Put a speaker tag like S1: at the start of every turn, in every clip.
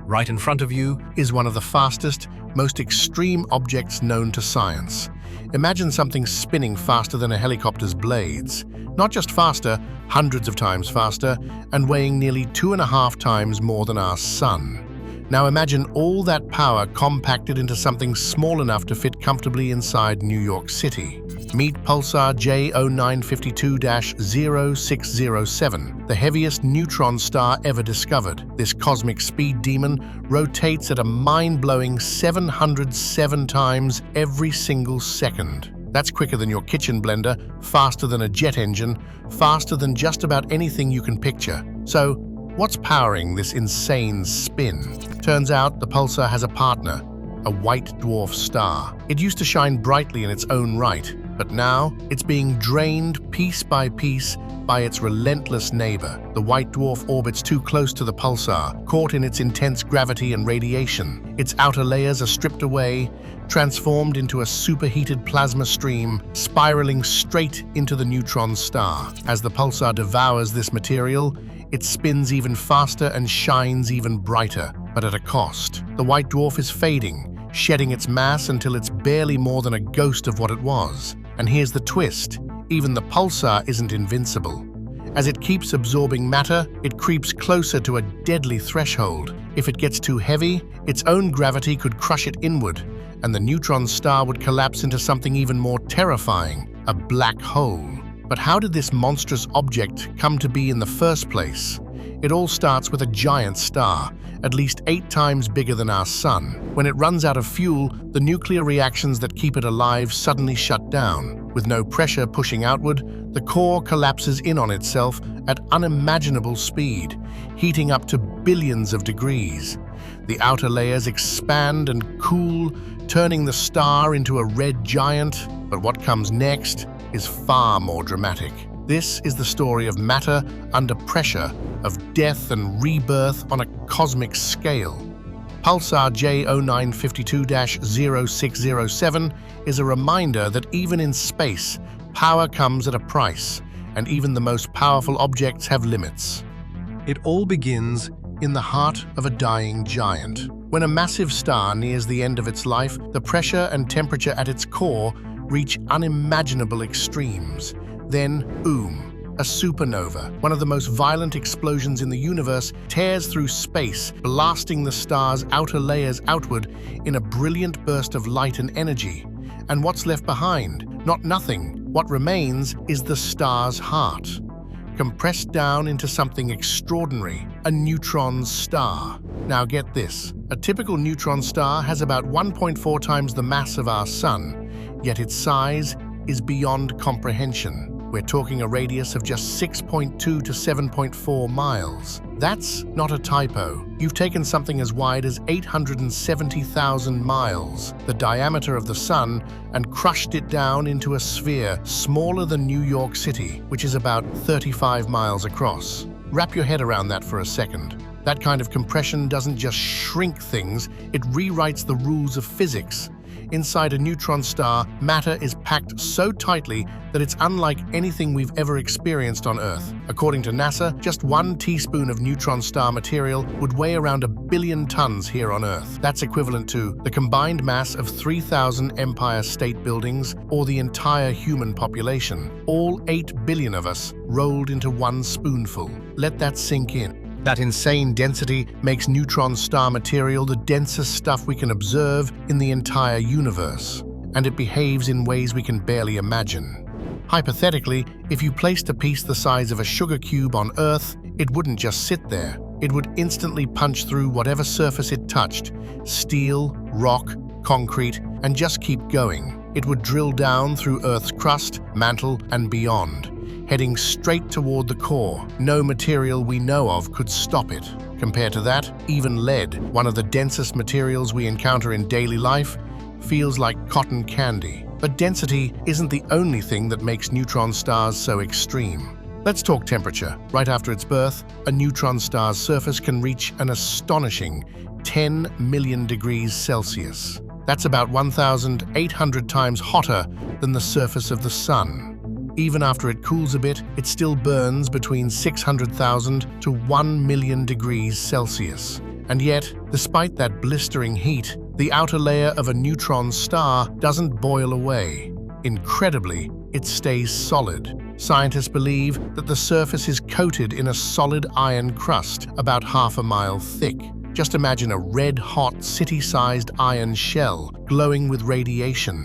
S1: Right in front of you is one of the fastest, most extreme objects known to science. Imagine something spinning faster than a helicopter's blades. Not just faster, hundreds of times faster, and weighing nearly 2.5 times more than our Sun. Now imagine all that power compacted into something small enough to fit comfortably inside New York City. Meet pulsar J0952-0607, the heaviest neutron star ever discovered. This cosmic speed demon rotates at a mind-blowing 707 times every single second. That's quicker than your kitchen blender, faster than a jet engine, faster than just about anything you can picture. So, what's powering this insane spin? Turns out the pulsar has a partner, a white dwarf star. It used to shine brightly in its own right, but now it's being drained piece by piece by its relentless neighbor. The white dwarf orbits too close to the pulsar, caught in its intense gravity and radiation. Its outer layers are stripped away, transformed into a superheated plasma stream, spiraling straight into the neutron star. As the pulsar devours this material, it spins even faster and shines even brighter, but at a cost. The white dwarf is fading, shedding its mass until it's barely more than a ghost of what it was. And here's the twist: even the pulsar isn't invincible. As it keeps absorbing matter, it creeps closer to a deadly threshold. If it gets too heavy, its own gravity could crush it inward, and the neutron star would collapse into something even more terrifying, a black hole. But how did this monstrous object come to be in the first place? It all starts with a giant star, at least 8 times bigger than our Sun. When it runs out of fuel, the nuclear reactions that keep it alive suddenly shut down. With no pressure pushing outward, the core collapses in on itself at unimaginable speed, heating up to billions of degrees. The outer layers expand and cool, turning the star into a red giant. But what comes next is far more dramatic. This is the story of matter under pressure, of death and rebirth on a cosmic scale. Pulsar J0952-0607 is a reminder that even in space, power comes at a price, and even the most powerful objects have limits. It all begins in the heart of a dying giant. When a massive star nears the end of its life, the pressure and temperature at its core reach unimaginable extremes. Then, boom, a supernova, one of the most violent explosions in the universe, tears through space, blasting the star's outer layers outward in a brilliant burst of light and energy. And what's left behind? Not nothing. What remains is the star's heart, compressed down into something extraordinary, a neutron star. Now get this, a typical neutron star has about 1.4 times the mass of our Sun, yet its size is beyond comprehension. We're talking a radius of just 6.2 to 7.4 miles. That's not a typo. You've taken something as wide as 870,000 miles, the diameter of the Sun, and crushed it down into a sphere smaller than New York City, which is about 35 miles across. Wrap your head around that for a second. That kind of compression doesn't just shrink things, it rewrites the rules of physics. Inside a neutron star, matter is packed so tightly that it's unlike anything we've ever experienced on Earth. According to NASA, just 1 teaspoon of neutron star material would weigh around 1 billion tons here on Earth. That's equivalent to the combined mass of 3,000 Empire State Buildings or the entire human population. All 8 billion of us rolled into one spoonful. Let that sink in. That insane density makes neutron star material the densest stuff we can observe in the entire universe, and it behaves in ways we can barely imagine. Hypothetically, if you placed a piece the size of a sugar cube on Earth, it wouldn't just sit there. It would instantly punch through whatever surface it touched, steel, rock, concrete, and just keep going. It would drill down through Earth's crust, mantle, and beyond, heading straight toward the core. No material we know of could stop it. Compared to that, even lead, one of the densest materials we encounter in daily life, feels like cotton candy. But density isn't the only thing that makes neutron stars so extreme. Let's talk temperature. Right after its birth, a neutron star's surface can reach an astonishing 10 million degrees Celsius. That's about 1,800 times hotter than the surface of the Sun. Even after it cools a bit, it still burns between 600,000 to 1 million degrees Celsius. And yet, despite that blistering heat, the outer layer of a neutron star doesn't boil away. Incredibly, it stays solid. Scientists believe that the surface is coated in a solid iron crust about half a mile thick. Just imagine a red-hot, city-sized iron shell glowing with radiation.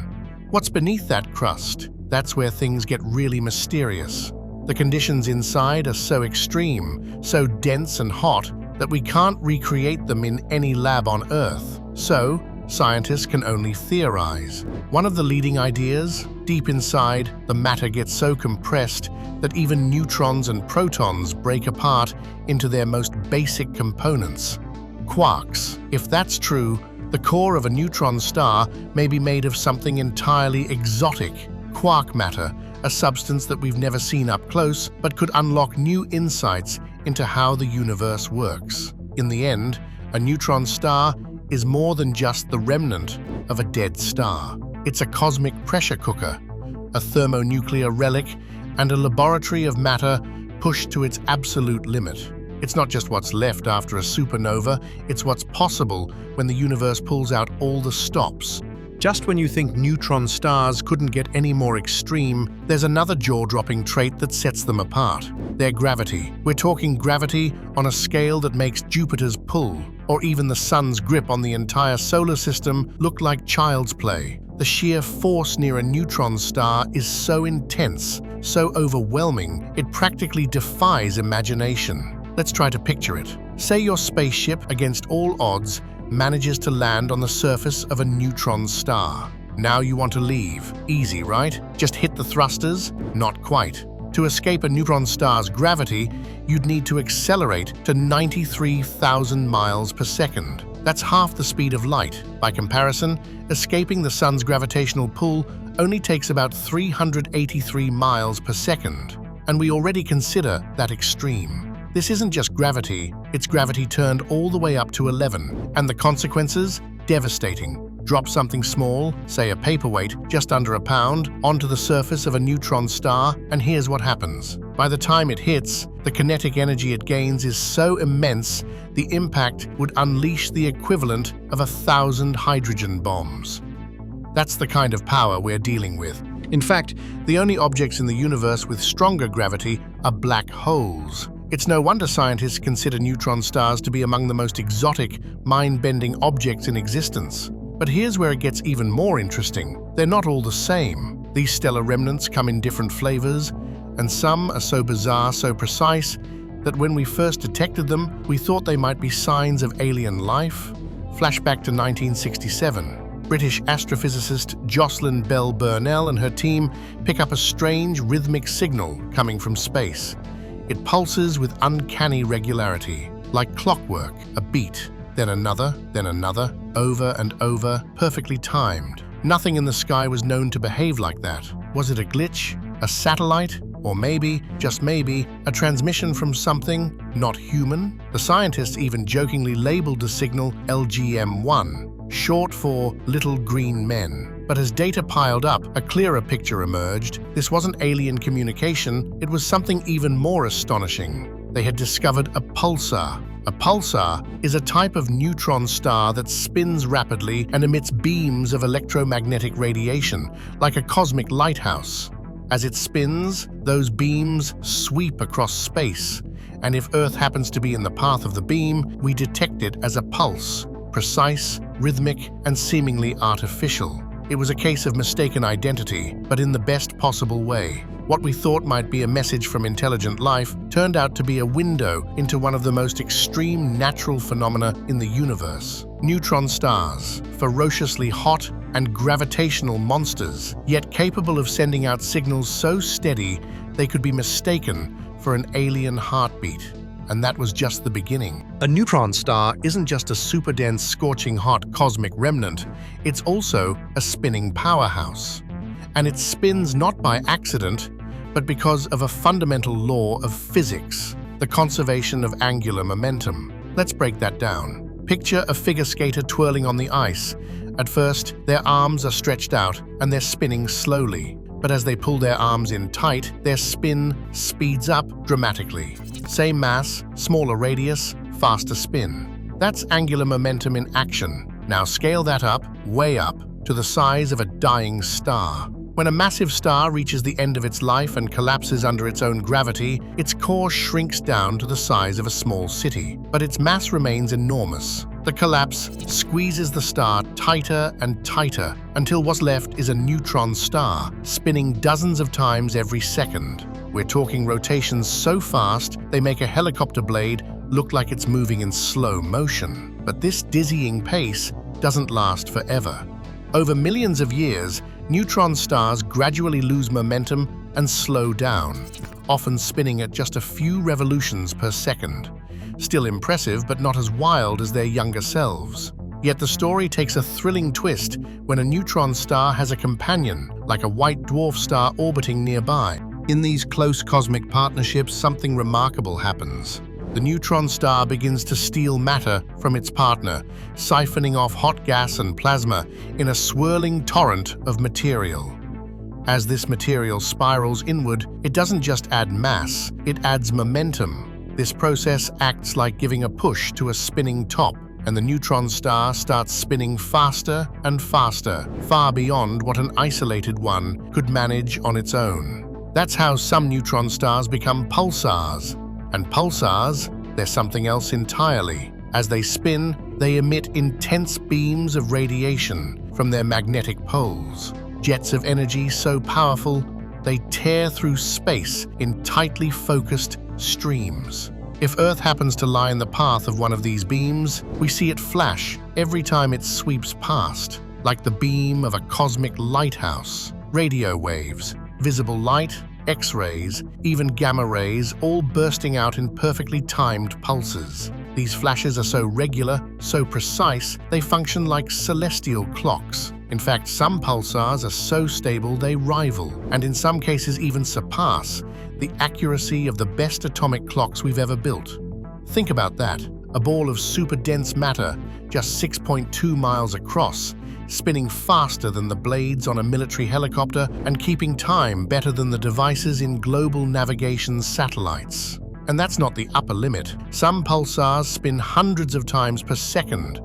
S1: What's beneath that crust? That's where things get really mysterious. The conditions inside are so extreme, so dense and hot, that we can't recreate them in any lab on Earth. So, scientists can only theorize. One of the leading ideas? Deep inside, the matter gets so compressed that even neutrons and protons break apart into their most basic components. Quarks. If that's true, the core of a neutron star may be made of something entirely exotic. Quark matter, a substance that we've never seen up close, but could unlock new insights into how the universe works. In the end, a neutron star is more than just the remnant of a dead star. It's a cosmic pressure cooker, a thermonuclear relic, and a laboratory of matter pushed to its absolute limit. It's not just what's left after a supernova, it's what's possible when the universe pulls out all the stops. Just when you think neutron stars couldn't get any more extreme, there's another jaw-dropping trait that sets them apart. Their gravity. We're talking gravity on a scale that makes Jupiter's pull, or even the sun's grip on the entire solar system, look like child's play. The sheer force near a neutron star is so intense, so overwhelming, it practically defies imagination. Let's try to picture it. Say your spaceship, against all odds, manages to land on the surface of a neutron star. Now you want to leave. Easy, right? Just hit the thrusters? Not quite. To escape a neutron star's gravity, you'd need to accelerate to 93,000 miles per second. That's half the speed of light. By comparison, escaping the sun's gravitational pull only takes about 383 miles per second. And we already consider that extreme. This isn't just gravity, it's gravity turned all the way up to 11. And the consequences? Devastating. Drop something small, say a paperweight, just under a pound, onto the surface of a neutron star, and here's what happens. By the time it hits, the kinetic energy it gains is so immense, the impact would unleash the equivalent of 1,000 hydrogen bombs. That's the kind of power we're dealing with. In fact, the only objects in the universe with stronger gravity are black holes. It's no wonder scientists consider neutron stars to be among the most exotic, mind-bending objects in existence. But here's where it gets even more interesting. They're not all the same. These stellar remnants come in different flavors, and some are so bizarre, so precise, that when we first detected them, we thought they might be signs of alien life. Flashback to 1967. British astrophysicist Jocelyn Bell Burnell and her team pick up a strange rhythmic signal coming from space. It pulses with uncanny regularity, like clockwork, a beat, then another, over and over, perfectly timed. Nothing in the sky was known to behave like that. Was it a glitch, a satellite, or maybe, just maybe, a transmission from something not human? The scientists even jokingly labeled the signal LGM-1, short for Little Green Men. But as data piled up, a clearer picture emerged. This wasn't alien communication, it was something even more astonishing. They had discovered a pulsar. A pulsar is a type of neutron star that spins rapidly and emits beams of electromagnetic radiation, like a cosmic lighthouse. As it spins, those beams sweep across space, and if Earth happens to be in the path of the beam, we detect it as a pulse, precise, rhythmic, and seemingly artificial. It was a case of mistaken identity, but in the best possible way. What we thought might be a message from intelligent life turned out to be a window into one of the most extreme natural phenomena in the universe. Neutron stars, ferociously hot and gravitational monsters, yet capable of sending out signals so steady they could be mistaken for an alien heartbeat. And that was just the beginning. A neutron star isn't just a super-dense, scorching hot cosmic remnant, it's also a spinning powerhouse. And it spins not by accident, but because of a fundamental law of physics, the conservation of angular momentum. Let's break that down. Picture a figure skater twirling on the ice. At first, their arms are stretched out and they're spinning slowly. But as they pull their arms in tight, their spin speeds up dramatically. Same mass, smaller radius, faster spin. That's angular momentum in action. Now scale that up, way up, to the size of a dying star. When a massive star reaches the end of its life and collapses under its own gravity, its core shrinks down to the size of a small city. But its mass remains enormous. The collapse squeezes the star tighter and tighter until what's left is a neutron star, spinning dozens of times every second. We're talking rotations so fast they make a helicopter blade look like it's moving in slow motion. But this dizzying pace doesn't last forever. Over millions of years, neutron stars gradually lose momentum and slow down, often spinning at just a few revolutions per second. Still impressive, but not as wild as their younger selves. Yet the story takes a thrilling twist when a neutron star has a companion, like a white dwarf star orbiting nearby. In these close cosmic partnerships, something remarkable happens. The neutron star begins to steal matter from its partner, siphoning off hot gas and plasma in a swirling torrent of material. As this material spirals inward, it doesn't just add mass, it adds momentum. This process acts like giving a push to a spinning top, and the neutron star starts spinning faster and faster, far beyond what an isolated one could manage on its own. That's how some neutron stars become pulsars. And pulsars, they're something else entirely. As they spin, they emit intense beams of radiation from their magnetic poles. Jets of energy so powerful, they tear through space in tightly focused streams. If Earth happens to lie in the path of one of these beams, we see it flash every time it sweeps past, like the beam of a cosmic lighthouse. Radio waves, visible light, X-rays, even gamma rays, all bursting out in perfectly timed pulses. These flashes are so regular, so precise, they function like celestial clocks. In fact, some pulsars are so stable they rival, and in some cases even surpass, the accuracy of the best atomic clocks we've ever built. Think about that. A ball of super-dense matter, just 6.2 miles across, spinning faster than the blades on a military helicopter and keeping time better than the devices in global navigation satellites. And that's not the upper limit. Some pulsars spin hundreds of times per second,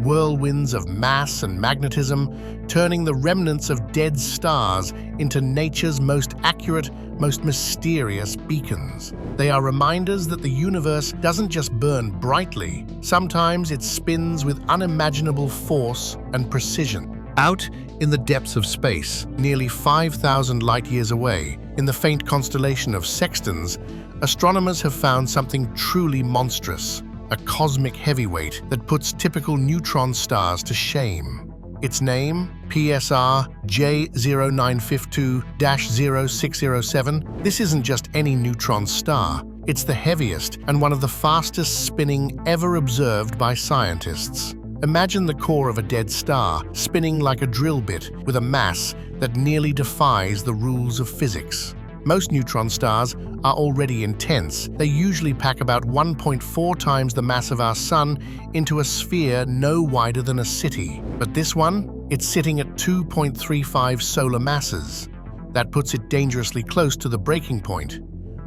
S1: whirlwinds of mass and magnetism, turning the remnants of dead stars into nature's most accurate, most mysterious beacons. They are reminders that the universe doesn't just burn brightly, sometimes it spins with unimaginable force and precision. Out in the depths of space, nearly 5,000 light-years away, in the faint constellation of Sextans, astronomers have found something truly monstrous, a cosmic heavyweight that puts typical neutron stars to shame. Its name, PSR J0952-0607, this isn't just any neutron star. It's the heaviest and one of the fastest spinning ever observed by scientists. Imagine the core of a dead star spinning like a drill bit with a mass that nearly defies the rules of physics. Most neutron stars are already intense. They usually pack about 1.4 times the mass of our Sun into a sphere no wider than a city. But this one, it's sitting at 2.35 solar masses. That puts it dangerously close to the breaking point,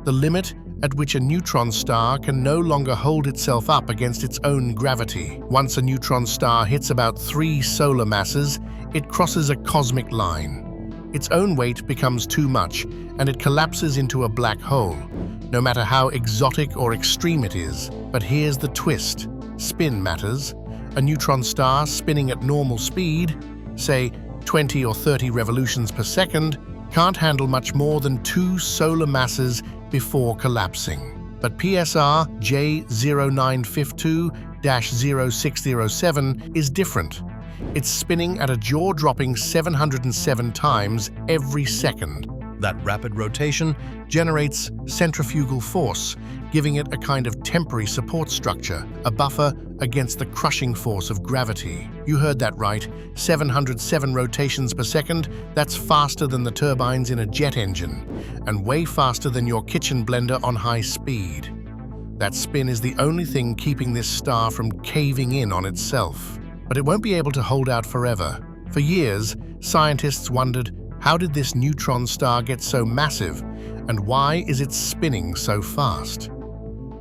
S1: the limit at which a neutron star can no longer hold itself up against its own gravity. Once a neutron star hits about 3 solar masses, it crosses a cosmic line. Its own weight becomes too much, and it collapses into a black hole, no matter how exotic or extreme it is. But here's the twist. Spin matters. A neutron star spinning at normal speed, say 20 or 30 revolutions per second, can't handle much more than 2 solar masses before collapsing. But PSR J0952-0607 is different. It's spinning at a jaw-dropping 707 times every second. That rapid rotation generates centrifugal force, giving it a kind of temporary support structure, a buffer against the crushing force of gravity. You heard that right, 707 rotations per second, that's faster than the turbines in a jet engine, and way faster than your kitchen blender on high speed. That spin is the only thing keeping this star from caving in on itself. But it won't be able to hold out forever. For years, scientists wondered, how did this neutron star get so massive, and why is it spinning so fast?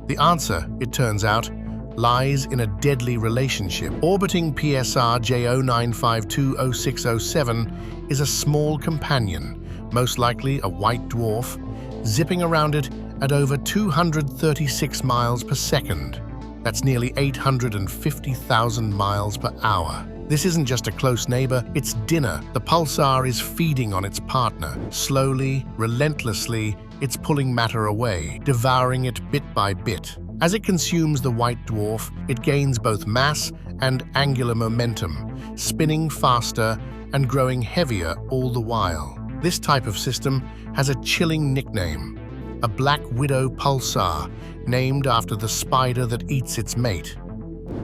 S1: The answer, it turns out, lies in a deadly relationship. Orbiting PSR J09520607 is a small companion, most likely a white dwarf, zipping around it at over 236 miles per second. That's nearly 850,000 miles per hour. This isn't just a close neighbor, it's dinner. The pulsar is feeding on its partner. Slowly, relentlessly, it's pulling matter away, devouring it bit by bit. As it consumes the white dwarf, it gains both mass and angular momentum, spinning faster and growing heavier all the while. This type of system has a chilling nickname, a Black Widow pulsar, named after the spider that eats its mate.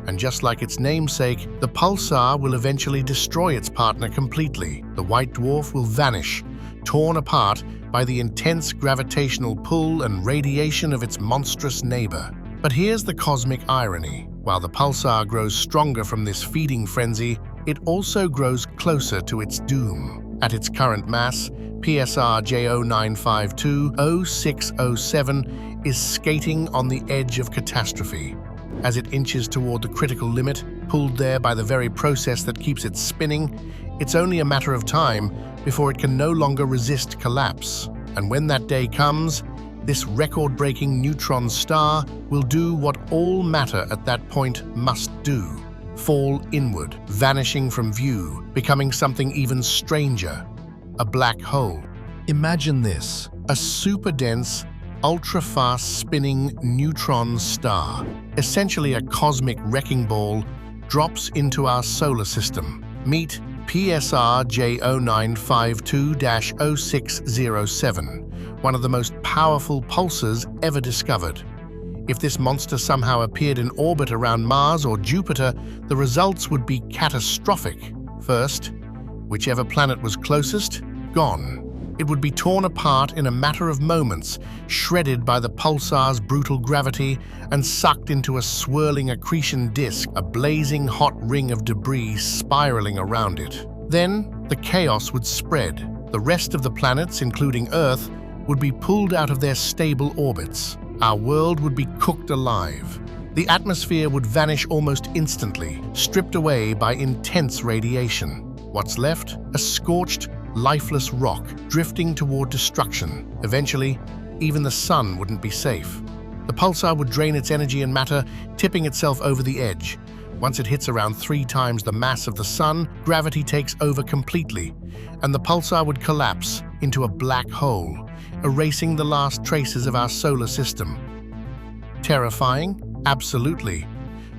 S1: And just like its namesake, the pulsar will eventually destroy its partner completely. The white dwarf will vanish, torn apart by the intense gravitational pull and radiation of its monstrous neighbor. But here's the cosmic irony. While the pulsar grows stronger from this feeding frenzy, it also grows closer to its doom. At its current mass, PSR J09520607 is skating on the edge of catastrophe. As it inches toward the critical limit, pulled there by the very process that keeps it spinning, it's only a matter of time before it can no longer resist collapse. And when that day comes, this record-breaking neutron star will do what all matter at that point must do: fall inward, vanishing from view, becoming something even stranger, a black hole. Imagine this: a super-dense, ultra-fast spinning neutron star, essentially a cosmic wrecking ball, drops into our solar system. Meet PSR J0952-0607, one of the most powerful pulsars ever discovered. If this monster somehow appeared in orbit around Mars or Jupiter, the results would be catastrophic. First, whichever planet was closest, gone. It would be torn apart in a matter of moments, shredded by the pulsar's brutal gravity and sucked into a swirling accretion disk, a blazing hot ring of debris spiraling around it. Then, the chaos would spread. The rest of the planets, including Earth, would be pulled out of their stable orbits. Our world would be cooked alive. The atmosphere would vanish almost instantly, stripped away by intense radiation. What's left? A scorched, lifeless rock, drifting toward destruction. Eventually, even the sun wouldn't be safe. The pulsar would drain its energy and matter, tipping itself over the edge. Once it hits around 3 times the mass of the sun, gravity takes over completely, and the pulsar would collapse into a black hole, erasing the last traces of our solar system. Terrifying? Absolutely.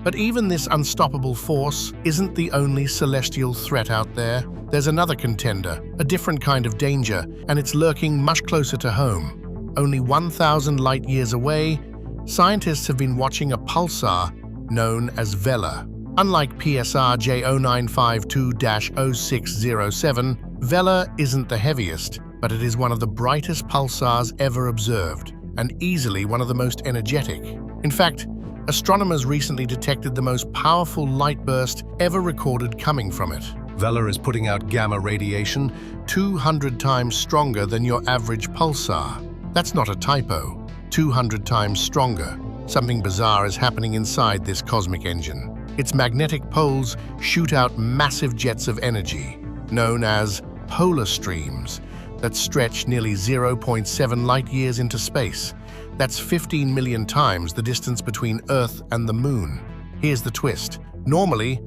S1: But even this unstoppable force isn't the only celestial threat out there. There's another contender, a different kind of danger, and it's lurking much closer to home. Only 1,000 light-years away, scientists have been watching a pulsar known as Vela. Unlike PSR J0952-0607, Vela isn't the heaviest, but it is one of the brightest pulsars ever observed, and easily one of the most energetic. In fact, astronomers recently detected the most powerful light burst ever recorded coming from it. Vela is putting out gamma radiation 200 times stronger than your average pulsar. That's not a typo. 200 times stronger. Something bizarre is happening inside this cosmic engine. Its magnetic poles shoot out massive jets of energy, known as polar streams, that stretch nearly 0.7 light-years into space. That's 15 million times the distance between Earth and the Moon. Here's the twist. Normally,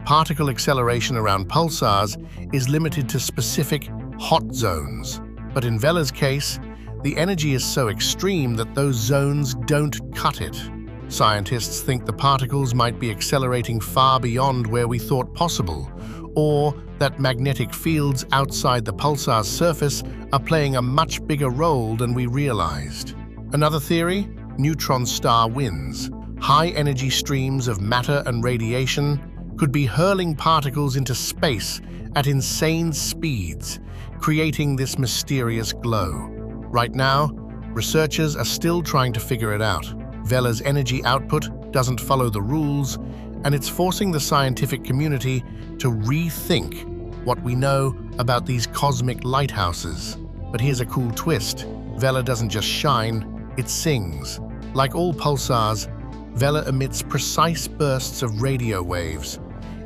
S1: particle acceleration around pulsars is limited to specific hot zones. But in Vela's case, the energy is so extreme that those zones don't cut it. Scientists think the particles might be accelerating far beyond where we thought possible, or that magnetic fields outside the pulsar's surface are playing a much bigger role than we realized. Another theory? Neutron star winds. High-energy streams of matter and radiation could be hurling particles into space at insane speeds, creating this mysterious glow. Right now, researchers are still trying to figure it out. Vela's energy output doesn't follow the rules, and it's forcing the scientific community to rethink what we know about these cosmic lighthouses. But here's a cool twist. Vela doesn't just shine, it sings. Like all pulsars, Vela emits precise bursts of radio waves.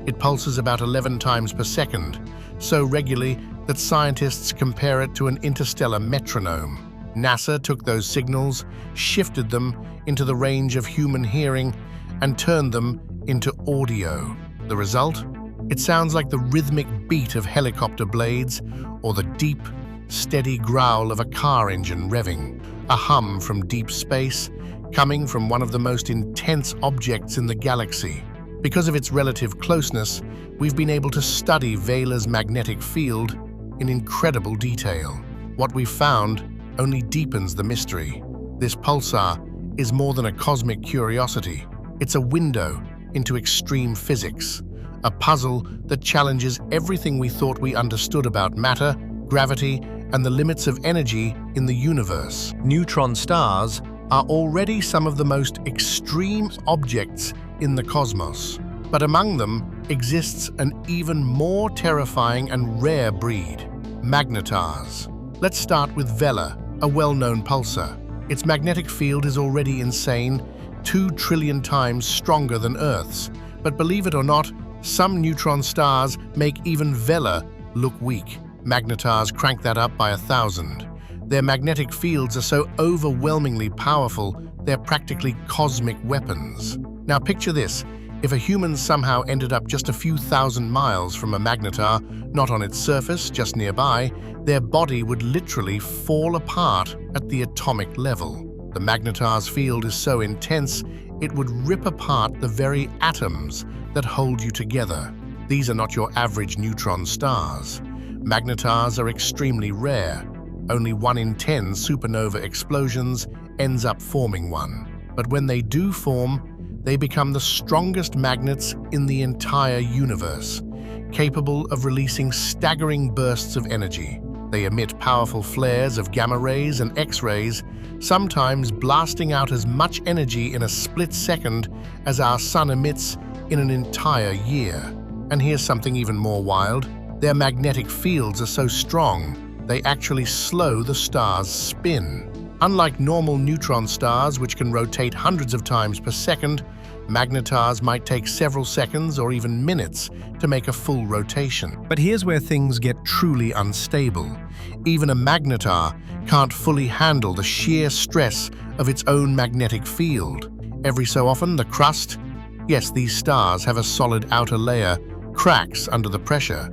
S1: It pulses about 11 times per second, so regularly that scientists compare it to an interstellar metronome. NASA took those signals, shifted them into the range of human hearing, and turned them into audio. The result? It sounds like the rhythmic beat of helicopter blades or the deep, steady growl of a car engine revving, a hum from deep space coming from one of the most intense objects in the galaxy. Because of its relative closeness, we've been able to study Vela's magnetic field in incredible detail. What we've found only deepens the mystery. This pulsar is more than a cosmic curiosity. It's a window into extreme physics, a puzzle that challenges everything we thought we understood about matter, gravity, and the limits of energy in the universe. Neutron stars are already some of the most extreme objects in the cosmos, but among them exists an even more terrifying and rare breed, Magnetars. Let's start with Vela, a well-known pulsar. Its magnetic field is already insane, 2 trillion times stronger than Earth's. But believe it or not, some neutron stars make even Vela look weak. Magnetars crank that up by 1,000. Their magnetic fields are so overwhelmingly powerful, they're practically cosmic weapons. Now picture this. If a human somehow ended up just a few thousand miles from a magnetar, not on its surface, just nearby, their body would literally fall apart at the atomic level. The magnetar's field is so intense, it would rip apart the very atoms that hold you together. These are not your average neutron stars. Magnetars are extremely rare. Only 1 in 10 supernova explosions ends up forming one. But when they do form, they become the strongest magnets in the entire universe, capable of releasing staggering bursts of energy. They emit powerful flares of gamma rays and X-rays, sometimes blasting out as much energy in a split second as our sun emits in an entire year. And here's something even more wild. Their magnetic fields are so strong, they actually slow the star's spin. Unlike normal neutron stars, which can rotate hundreds of times per second, magnetars might take several seconds or even minutes to make a full rotation. But here's where things get truly unstable. Even a magnetar can't fully handle the sheer stress of its own magnetic field. Every so often, the crust, yes, these stars have a solid outer layer, cracks under the pressure.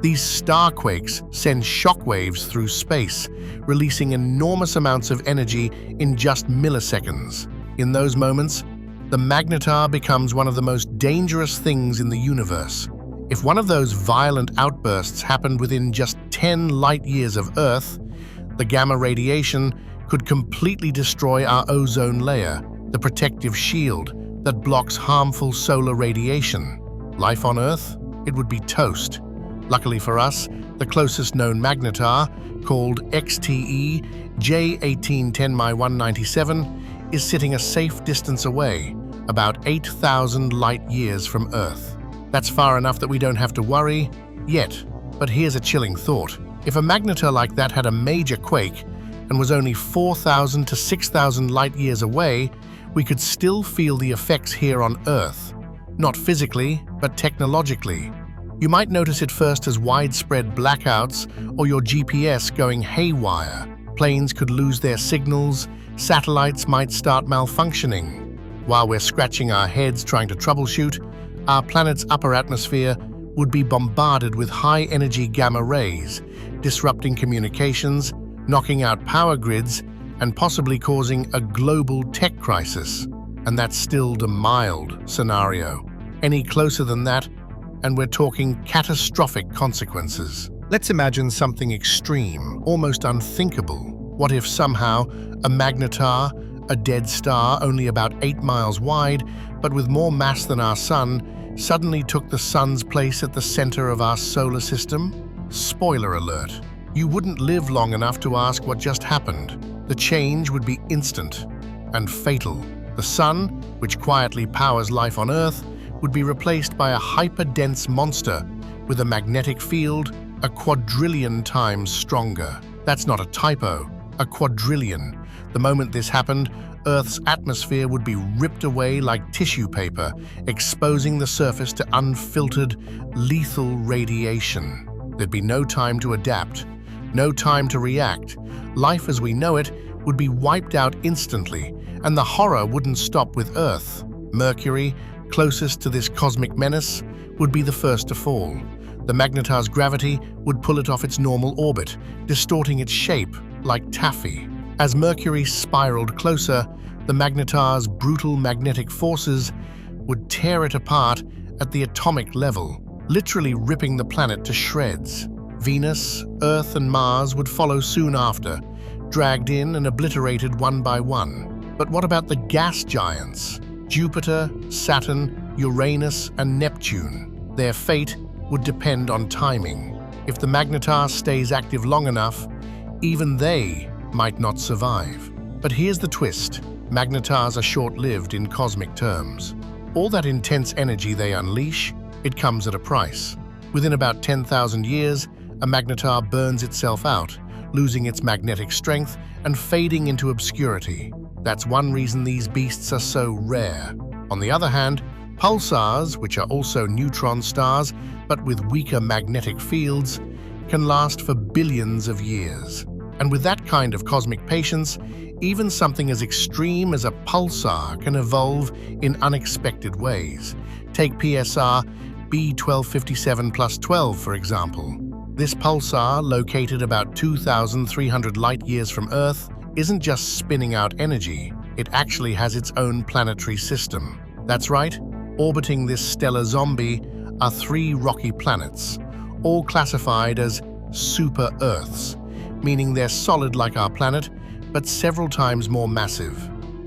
S1: These starquakes send shockwaves through space, releasing enormous amounts of energy in just milliseconds. In those moments, the magnetar becomes one of the most dangerous things in the universe. If one of those violent outbursts happened within just 10 light-years of Earth, the gamma radiation could completely destroy our ozone layer, the protective shield that blocks harmful solar radiation. Life on Earth? It would be toast. Luckily for us, the closest known magnetar, called XTE J1810My197, is sitting a safe distance away, about 8,000 light-years from Earth. That's far enough that we don't have to worry yet. But here's a chilling thought. If a magnetar like that had a major quake and was only 4,000 to 6,000 light-years away, we could still feel the effects here on Earth. Not physically, but technologically. You might notice it first as widespread blackouts or your GPS going haywire. Planes could lose their signals, satellites might start malfunctioning. While we're scratching our heads trying to troubleshoot, our planet's upper atmosphere would be bombarded with high-energy gamma rays, disrupting communications, knocking out power grids, and possibly causing a global tech crisis. And that's still the mild scenario. Any closer than that, and we're talking catastrophic consequences. Let's imagine something extreme, almost unthinkable. What if somehow a magnetar, a dead star only about 8 miles wide, but with more mass than our sun, suddenly took the sun's place at the center of our solar system? Spoiler alert. You wouldn't live long enough to ask what just happened. The change would be instant and fatal. The sun, which quietly powers life on Earth, would be replaced by a hyper-dense monster with a magnetic field a quadrillion times stronger. That's not a typo, a quadrillion. The moment this happened, Earth's atmosphere would be ripped away like tissue paper, exposing the surface to unfiltered, lethal radiation. There'd be no time to adapt, no time to react. Life as we know it would be wiped out instantly, and the horror wouldn't stop with Earth. Mercury, closest to this cosmic menace, would be the first to fall. The Magnetar's gravity would pull it off its normal orbit, distorting its shape like taffy. As Mercury spiraled closer, the Magnetar's brutal magnetic forces would tear it apart at the atomic level, literally ripping the planet to shreds. Venus, Earth, and Mars would follow soon after, dragged in and obliterated one by one. But what about the gas giants? Jupiter, Saturn, Uranus, and Neptune. Their fate would depend on timing. If the Magnetar stays active long enough, even they might not survive. But here's the twist. Magnetars are short-lived in cosmic terms. All that intense energy they unleash, it comes at a price. Within about 10,000 years, a Magnetar burns itself out, losing its magnetic strength and fading into obscurity. That's one reason these beasts are so rare. On the other hand, pulsars, which are also neutron stars but with weaker magnetic fields, can last for billions of years. And with that kind of cosmic patience, even something as extreme as a pulsar can evolve in unexpected ways. Take PSR B1257+12, for example. This pulsar, located about 2,300 light-years from Earth, isn't just spinning out energy, it actually has its own planetary system. That's right, orbiting this stellar zombie are 3 rocky planets, all classified as super-Earths, meaning they're solid like our planet, but several times more massive.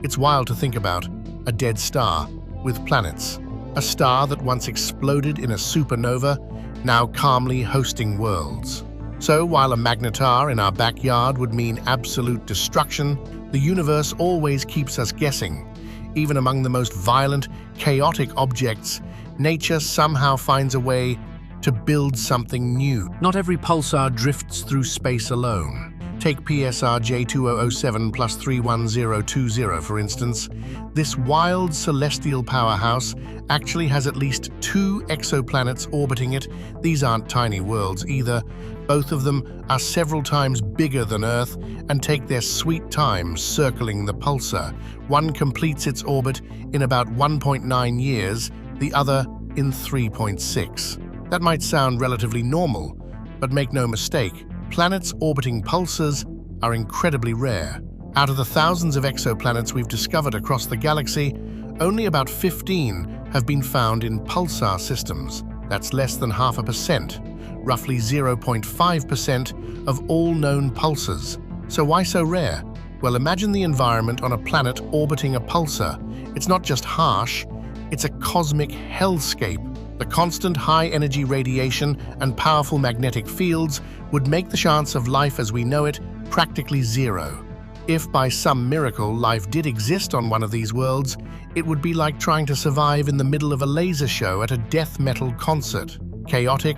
S1: It's wild to think about, a dead star with planets. A star that once exploded in a supernova, now calmly hosting worlds. So while a Magnetar in our backyard would mean absolute destruction, the universe always keeps us guessing. Even among the most violent, chaotic objects, nature somehow finds a way to build something new. Not every pulsar drifts through space alone. Take PSR J2007+31020, for instance. This wild celestial powerhouse actually has at least 2 exoplanets orbiting it. These aren't tiny worlds either. Both of them are several times bigger than Earth and take their sweet time circling the pulsar. One completes its orbit in about 1.9 years, the other in 3.6. That might sound relatively normal, but make no mistake, planets orbiting pulsars are incredibly rare. Out of the thousands of exoplanets we've discovered across the galaxy, only about 15 have been found in pulsar systems. That's less than 0.5%, roughly 0.5% of all known pulsars. So why so rare? Well, imagine the environment on a planet orbiting a pulsar. It's not just harsh, it's a cosmic hellscape. The constant high-energy radiation and powerful magnetic fields would make the chance of life as we know it practically zero. If by some miracle life did exist on one of these worlds, it would be like trying to survive in the middle of a laser show at a death metal concert. Chaotic,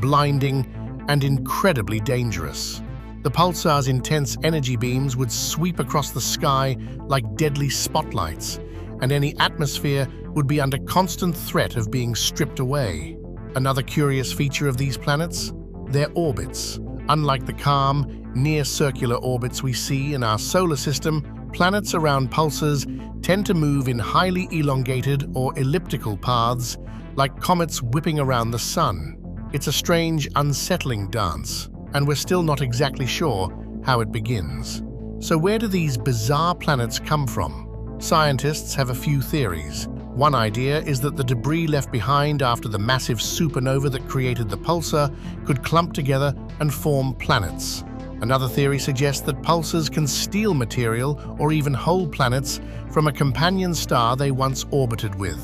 S1: blinding, and incredibly dangerous. The pulsar's intense energy beams would sweep across the sky like deadly spotlights, and any atmosphere would be under constant threat of being stripped away. Another curious feature of these planets? Their orbits. Unlike the calm, near-circular orbits we see in our solar system, planets around pulsars tend to move in highly elongated or elliptical paths, like comets whipping around the sun. It's a strange, unsettling dance, and we're still not exactly sure how it begins. So where do these bizarre planets come from? Scientists have a few theories. One idea is that the debris left behind after the massive supernova that created the pulsar could clump together and form planets. Another theory suggests that pulsars can steal material or even whole planets from a companion star they once orbited with.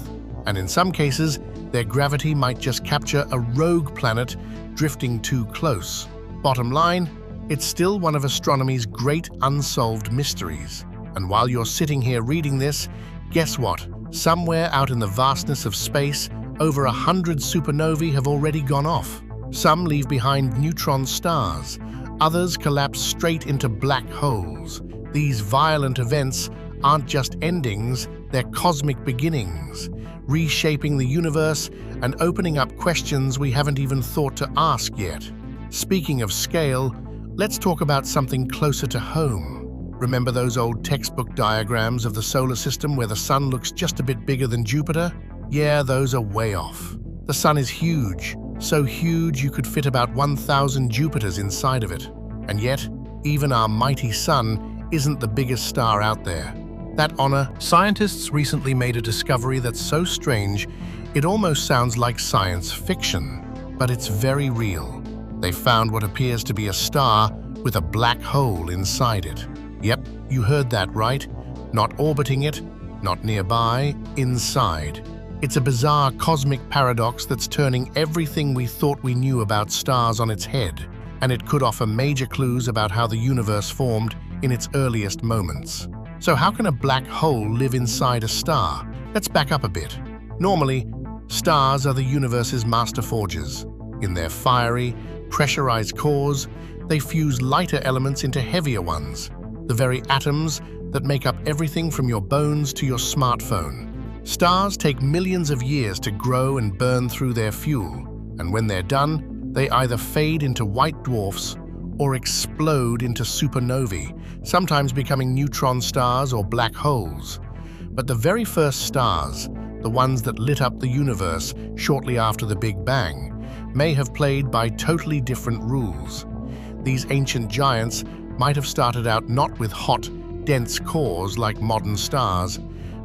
S1: And in some cases, their gravity might just capture a rogue planet drifting too close. Bottom line, it's still one of astronomy's great unsolved mysteries. And while you're sitting here reading this, guess what? Somewhere out in the vastness of space, over 100 supernovae have already gone off. Some leave behind neutron stars, others collapse straight into black holes. These violent events aren't just endings, they're cosmic beginnings, reshaping the universe and opening up questions we haven't even thought to ask yet. Speaking of scale, let's talk about something closer to home. Remember those old textbook diagrams of the solar system where the sun looks just a bit bigger than Jupiter? Yeah, those are way off. The sun is huge, so huge you could fit about 1,000 Jupiters inside of it. And yet, even our mighty sun isn't the biggest star out there. That honor, scientists recently made a discovery that's so strange, it almost sounds like science fiction, but it's very real. They found what appears to be a star with a black hole inside it. Yep, you heard that right. Not orbiting it, not nearby, inside. It's a bizarre cosmic paradox that's turning everything we thought we knew about stars on its head, and it could offer major clues about how the universe formed in its earliest moments. So how can a black hole live inside a star? Let's back up a bit. Normally, stars are the universe's master forgers. In their fiery, pressurized cores, they fuse lighter elements into heavier ones, the very atoms that make up everything from your bones to your smartphone. Stars take millions of years to grow and burn through their fuel, and when they're done, they either fade into white dwarfs or explode into supernovae, sometimes becoming neutron stars or black holes. But the very first stars, the ones that lit up the universe shortly after the Big Bang, may have played by totally different rules. These ancient giants might have started out not with hot, dense cores like modern stars,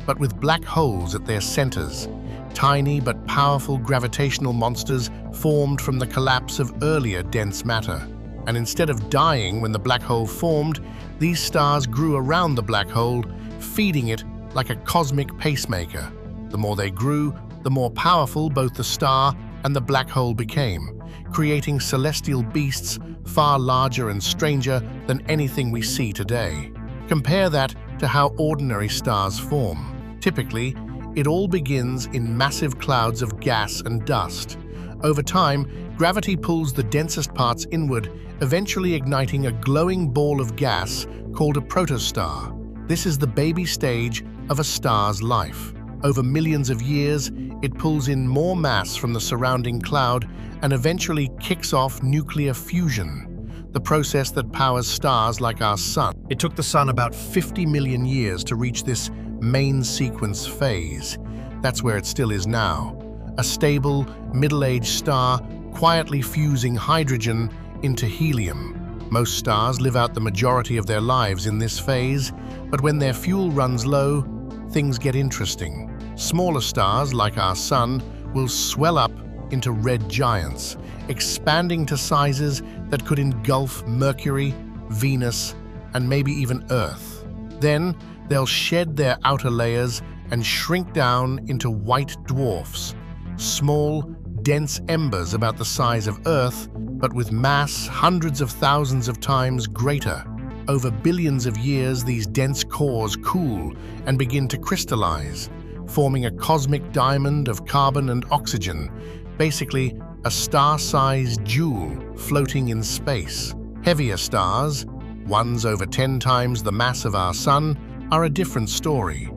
S1: but with black holes at their centers, tiny but powerful gravitational monsters formed from the collapse of earlier dense matter. And instead of dying when the black hole formed, these stars grew around the black hole, feeding it like a cosmic pacemaker. The more they grew, the more powerful both the star and the black hole became, creating celestial beasts far larger and stranger than anything we see today. Compare that to how ordinary stars form. Typically, it all begins in massive clouds of gas and dust. Over time, gravity pulls the densest parts inward, eventually igniting a glowing ball of gas called a protostar. This is the baby stage of a star's life. Over millions of years, it pulls in more mass from the surrounding cloud and eventually kicks off nuclear fusion, the process that powers stars like our sun. It took the sun about 50 million years to reach this main sequence phase. That's where it still is now. A stable, middle-aged star quietly fusing hydrogen into helium. Most stars live out the majority of their lives in this phase, but when their fuel runs low, things get interesting. Smaller stars, like our sun, will swell up into red giants, expanding to sizes that could engulf Mercury, Venus, and maybe even Earth. Then, they'll shed their outer layers and shrink down into white dwarfs, small, dense embers about the size of Earth, but with mass hundreds of thousands of times greater. Over billions of years, these dense cores cool and begin to crystallize, forming a cosmic diamond of carbon and oxygen, basically a star-sized jewel floating in space. Heavier stars, ones over 10 times the mass of our sun, are a different story.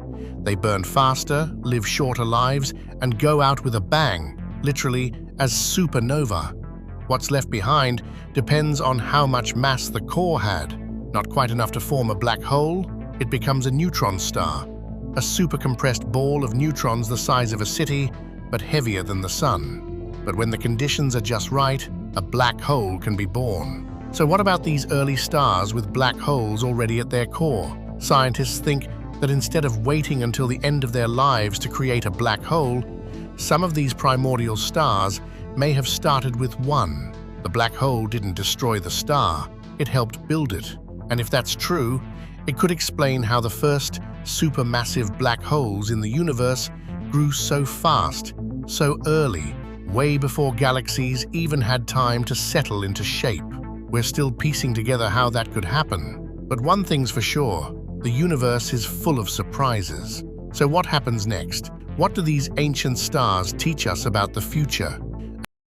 S1: They burn faster, live shorter lives, and go out with a bang, literally as supernova. What's left behind depends on how much mass the core had. Not quite enough to form a black hole, it becomes a neutron star, a supercompressed ball of neutrons the size of a city, but heavier than the sun. But when the conditions are just right, a black hole can be born. So what about these early stars with black holes already at their core? Scientists think that instead of waiting until the end of their lives to create a black hole, some of these primordial stars may have started with one. The black hole didn't destroy the star, it helped build it. And if that's true, it could explain how the first supermassive black holes in the universe grew so fast, so early, way before galaxies even had time to settle into shape. We're still piecing together how that could happen. But one thing's for sure, the universe is full of surprises. So what happens next? What do these ancient stars teach us about the future?